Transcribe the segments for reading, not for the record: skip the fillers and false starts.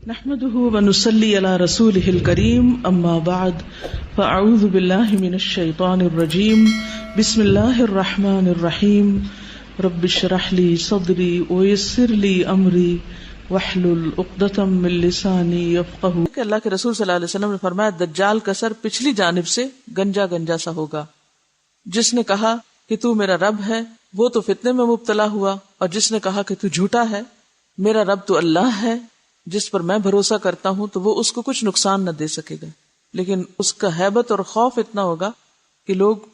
نحمده ونصلي على رسوله الكريم اما بعد فاعوذ بالله من الشيطان الرجيم بسم الله الرحمن الرحيم رب اشرح لي صدري ويسر لي امري واحلل عقدة من لساني يفقهوا. کہ اللہ کے رسول صلی اللہ علیہ وسلم نے فرمایا دجال کا سر پچھلی جانب سے گنجا گنجا سا ہوگا. جس نے کہا کہ تو میرا رب ہے وہ تو فتنے میں مبتلا ہوا، اور جس نے کہا کہ تو جھوٹا ہے، میرا رب تو اللہ ہے جس پر میں بھروسہ کرتا ہوں، تو وہ اس کو کچھ نقصان نہ دے سکے گا، لیکن اس کا ہیبت اور خوف اتنا ہوگا کہ لوگ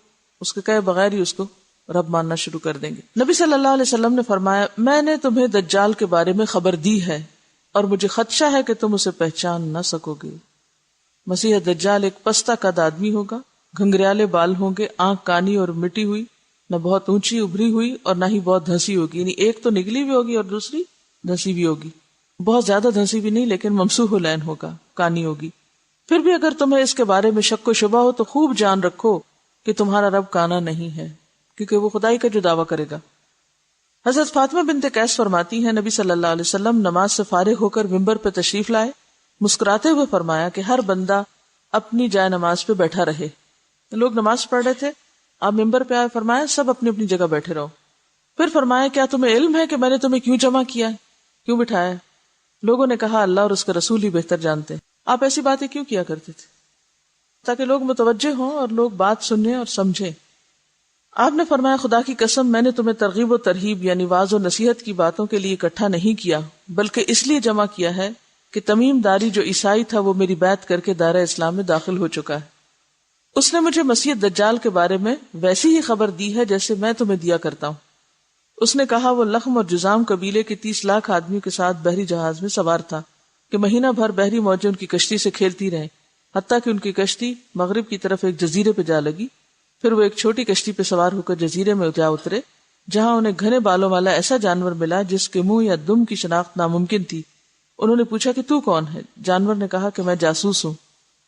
اس کے کہے بغیر ہی اس کو رب ماننا شروع کر دیں گے. نبی صلی اللہ علیہ وسلم نے فرمایا میں نے تمہیں دجال کے بارے میں خبر دی ہے اور مجھے خدشہ ہے کہ تم اسے پہچان نہ سکو گے. مسیح دجال ایک پستہ قد آدمی ہوگا، گھنگریالے بال ہوں گے، آنکھ کانی اور مٹی ہوئی، نہ بہت اونچی ابھری ہوئی اور نہ ہی بہت دھنسی ہوگی، یعنی ایک تو نگلی بھی ہوگی اور دوسری دھنسی بھی ہوگی. بہت زیادہ دھنسی بھی نہیں لیکن ممسوح العین ہوگا، کانی ہوگی. پھر بھی اگر تمہیں اس کے بارے میں شک و شبہ ہو تو خوب جان رکھو کہ تمہارا رب کانا نہیں ہے، کیونکہ وہ خدائی کا جو دعویٰ کرے گا. حضرت فاطمہ بنت قیس فرماتی ہیں نبی صلی اللہ علیہ وسلم نماز سے فارغ ہو کر ممبر پہ تشریف لائے، مسکراتے ہوئے فرمایا کہ ہر بندہ اپنی جائے نماز پہ بیٹھا رہے. لوگ نماز پڑھ رہے تھے، آپ ممبر پہ آئے، فرمایا سب اپنی اپنی جگہ بیٹھے رہو. پھر فرمایا کیا تمہیں علم ہے کہ میں نے تمہیں کیوں جمع کیا ہے، کیوں بٹھایا ہے؟ لوگوں نے کہا اللہ اور اس کا رسول ہی بہتر جانتے ہیں. آپ ایسی باتیں کیوں کیا کرتے تھے؟ تاکہ لوگ متوجہ ہوں اور لوگ بات سنیں اور سمجھیں. آپ نے فرمایا خدا کی قسم میں نے تمہیں ترغیب و ترہیب یعنی واعظ و نصیحت کی باتوں کے لیے اکٹھا نہیں کیا، بلکہ اس لیے جمع کیا ہے کہ تمیم داری جو عیسائی تھا وہ میری بیعت کر کے دائرہ اسلام میں داخل ہو چکا ہے. اس نے مجھے مسیح دجال کے بارے میں ویسی ہی خبر دی ہے جیسے میں تمہیں دیا کرتا ہوں. اس نے کہا وہ لخم اور جزام قبیلے کے 30 لاکھ آدمیوں کے ساتھ بحری جہاز میں سوار تھا کہ مہینہ بھر بحری موجیں ان کی کشتی سے کھیلتی رہیں، حتیٰ کہ ان کی کشتی مغرب کی طرف ایک جزیرے پہ جا لگی. پھر وہ ایک چھوٹی کشتی پہ سوار ہو کر جزیرے میں جا اترے، جہاں انہیں گھنے بالوں والا ایسا جانور ملا جس کے منہ یا دم کی شناخت ناممکن تھی. انہوں نے پوچھا کہ تو کون ہے؟ جانور نے کہا کہ میں جاسوس ہوں.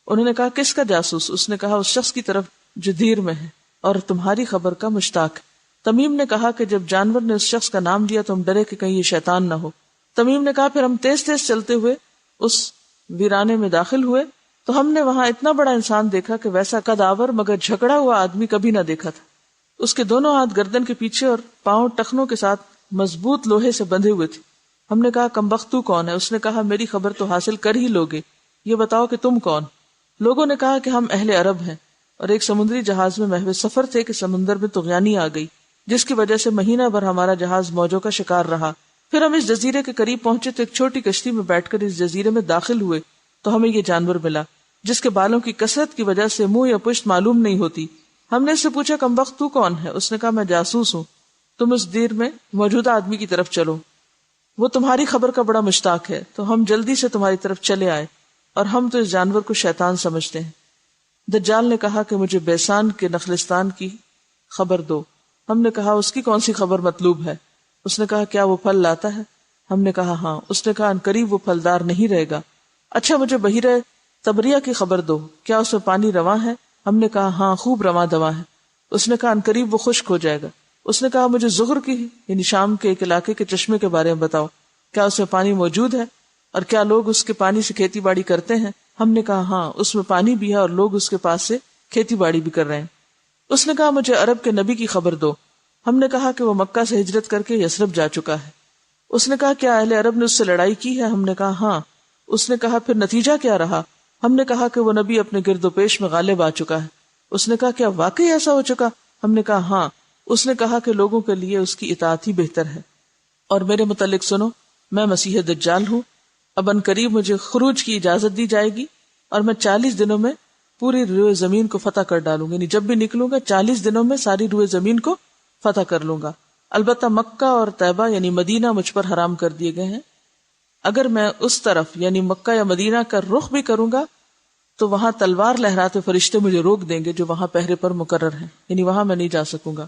انہوں نے کہا کس کا جاسوس؟ اس نے کہا اس شخص کی طرف جو دیر میں ہے اور تمہاری خبر کا مشتاق ہے. تمیم نے کہا کہ جب جانور نے اس شخص کا نام دیا تو ہم ڈرے کہ کہیں یہ شیطان نہ ہو. تمیم نے کہا پھر ہم تیز تیز چلتے ہوئے اس ویرانے میں داخل ہوئے تو ہم نے وہاں اتنا بڑا انسان دیکھا کہ ویسا قدآور مگر جھگڑا ہوا آدمی کبھی نہ دیکھا تھا. اس کے دونوں ہاتھ گردن کے پیچھے اور پاؤں ٹخنوں کے ساتھ مضبوط لوہے سے بندھے ہوئے تھے. ہم نے کہا کمبخت تو کون ہے؟ اس نے کہا میری خبر تو حاصل کر ہی لوگے، یہ بتاؤ کہ تم کون؟ لوگوں نے کہا کہ ہم اہل عرب ہیں اور ایک سمندری جہاز میں محو سفر تھے کہ سمندر میں طغیانی آ گئی جس کی وجہ سے مہینہ بھر ہمارا جہاز موجوں کا شکار رہا. پھر ہم اس جزیرے کے قریب پہنچے تو ایک چھوٹی کشتی میں بیٹھ کر اس جزیرے میں داخل ہوئے تو ہمیں یہ جانور ملا جس کے بالوں کی کثرت کی وجہ سے منہ یا پشت معلوم نہیں ہوتی. ہم نے اس سے پوچھا کمبخت تو کون ہے؟ اس نے کہا میں جاسوس ہوں، تم اس دیر میں موجودہ آدمی کی طرف چلو، وہ تمہاری خبر کا بڑا مشتاق ہے. تو ہم جلدی سے تمہاری طرف چلے آئے اور ہم تو اس جانور کو شیطان سمجھتے ہیں. دجال نے کہا کہ مجھے بیسان کے نخلستان کی خبر دو. ہم نے کہا اس کی کون سی خبر مطلوب ہے؟ اس نے کہا کیا وہ پھل لاتا ہے؟ ہم نے کہا ہاں. اس نے کہا ان قریب وہ پھلدار نہیں رہے گا. اچھا مجھے بحیرہ تبریہ کی خبر دو، کیا اس میں پانی رواں ہے؟ ہم نے کہا ہاں خوب رواں دواں ہے. اس نے کہا ان قریب وہ خشک ہو جائے گا. اس نے کہا مجھے زغر کی یعنی شام کے ایک علاقے کے چشمے کے بارے میں بتاؤ، کیا اس میں پانی موجود ہے اور کیا لوگ اس کے پانی سے کھیتی باڑی کرتے ہیں؟ ہم نے کہا ہاں اس میں پانی بھی ہے اور لوگ اس کے پاس سے کھیتی باڑی بھی کر رہے ہیں. اس نے کہا مجھے عرب کے نبی کی خبر دو. ہم نے کہا کہ وہ مکہ سے ہجرت کر کے یثرب جا چکا ہے. اس نے کہا کیا اہل عرب نے اس سے لڑائی کی ہے؟ ہم نے کہا ہاں. اس نے کہا پھر نتیجہ کیا رہا؟ ہم نے کہا کہ وہ نبی اپنے گرد و پیش میں غالب آ چکا ہے. اس نے کہا کیا واقعی ایسا ہو چکا؟ ہم نے کہا ہاں. اس نے کہا کہ لوگوں کے لیے اس کی اطاعت ہی بہتر ہے. اور میرے متعلق سنو، میں مسیح دجال ہوں. اب ان قریب مجھے خروج کی اجازت دی جائے گی اور میں 40 دنوں میں پوری روئے زمین کو فتح کر ڈالوں گا. یعنی جب بھی نکلوں گا 40 دنوں میں ساری روئے زمین کو فتح کر لوں گا. البتہ مکہ اور طیبہ یعنی مدینہ مجھ پر حرام کر دیے گئے ہیں. اگر میں اس طرف یعنی مکہ یا مدینہ کا رخ بھی کروں گا تو وہاں تلوار لہراتے فرشتے مجھے روک دیں گے جو وہاں پہرے پر مقرر ہیں، یعنی وہاں میں نہیں جا سکوں گا.